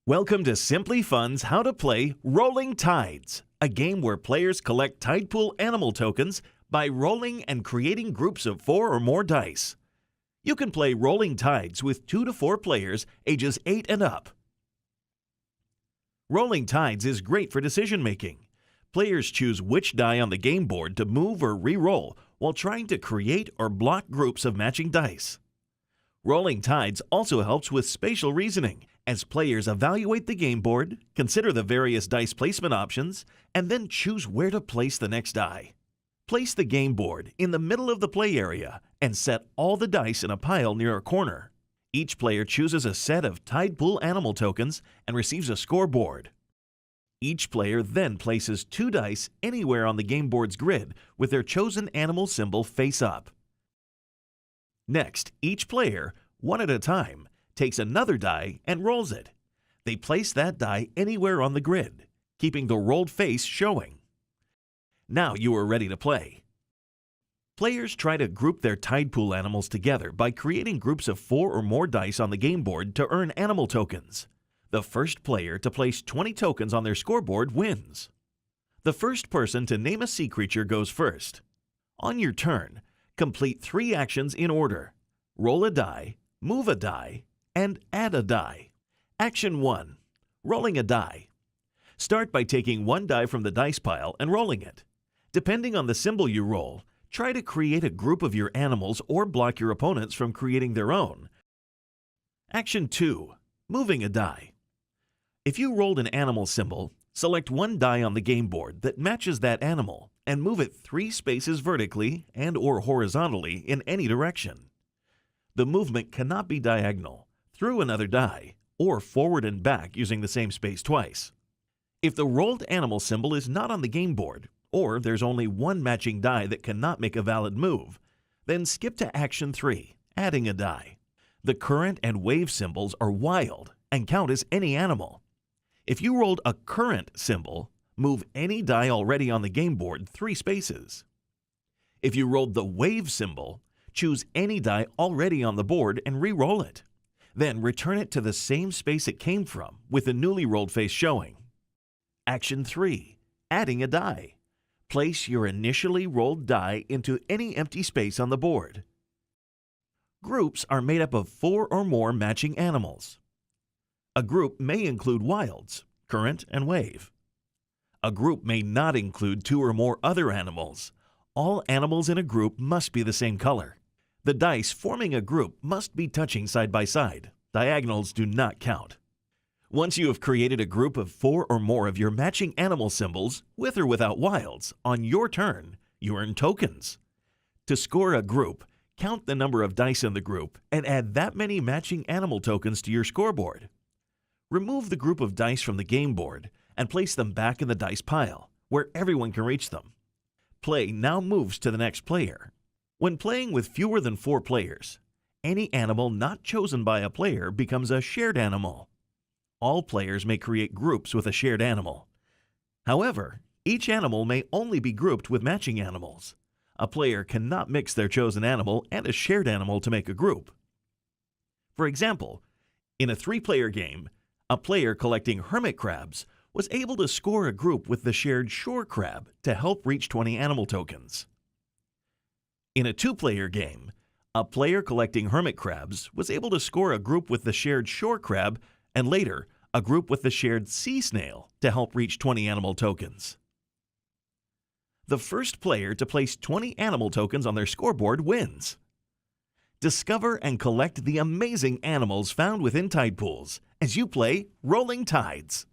Welcome to Simply Fun's How to Play Rolling Tides, a game where players collect tidepool animal tokens by rolling and creating groups of 4 or more dice. You can play Rolling Tides with 2 to 4 players ages 8 and up. Rolling Tides is great for decision making. Players choose which die on the game board to move or re-roll while trying to create or block groups of matching dice. Rolling Tides also helps with spatial reasoning, as players evaluate the game board, consider the various dice placement options, and then choose where to place the next die. Place the game board in the middle of the play area and set all the dice in a pile near a corner. Each player chooses a set of tidepool animal tokens and receives a scoreboard. Each player then places 2 dice anywhere on the game board's grid with their chosen animal symbol face up. Next, each player, one at a time, takes another die and rolls it. They place that die anywhere on the grid, keeping the rolled face showing. Now you are ready to play. Players try to group their tidepool animals together by creating groups of 4 or more dice on the game board to earn animal tokens. The first player to place 20 tokens on their scoreboard wins. The first person to name a sea creature goes first. On your turn, complete 3 actions in order. Roll a die, move a die, and add a die. Action 1. Rolling a die. Start by taking 1 die from the dice pile and rolling it. Depending on the symbol you roll, try to create a group of your animals or block your opponents from creating their own. Action 2. Moving a die. If you rolled an animal symbol, select 1 die on the game board that matches that animal and move it 3 spaces vertically and/or horizontally in any direction. The movement cannot be diagonal, through another die, or forward and back using the same space twice. If the rolled animal symbol is not on the game board, or there's only 1 matching die that cannot make a valid move, then skip to Action 3, adding a die. The current and wave symbols are wild and count as any animal. If you rolled a current symbol, move any die already on the game board 3 spaces. If you rolled the wave symbol, choose any die already on the board and re-roll it. Then return it to the same space it came from with the newly rolled face showing. Action 3. Adding a die. Place your initially rolled die into any empty space on the board. Groups are made up of 4 or more matching animals. A group may include wilds, current, and wave. A group may not include 2 or more other animals. All animals in a group must be the same color. The dice forming a group must be touching side by side. Diagonals do not count. Once you have created a group of 4 or more of your matching animal symbols, with or without wilds, on your turn, you earn tokens. To score a group, count the number of dice in the group and add that many matching animal tokens to your scoreboard. Remove the group of dice from the game board and place them back in the dice pile, where everyone can reach them. Play now moves to the next player. When playing with fewer than 4 players, any animal not chosen by a player becomes a shared animal. All players may create groups with a shared animal. However, each animal may only be grouped with matching animals. A player cannot mix their chosen animal and a shared animal to make a group. For example, in a 3-player game, a player collecting hermit crabs was able to score a group with the shared shore crab to help reach 20 animal tokens. In a 2-player game, a player collecting hermit crabs was able to score a group with the shared shore crab and later a group with the shared sea snail to help reach 20 animal tokens. The first player to place 20 animal tokens on their scoreboard wins. Discover and collect the amazing animals found within tide pools as you play Rolling Tides.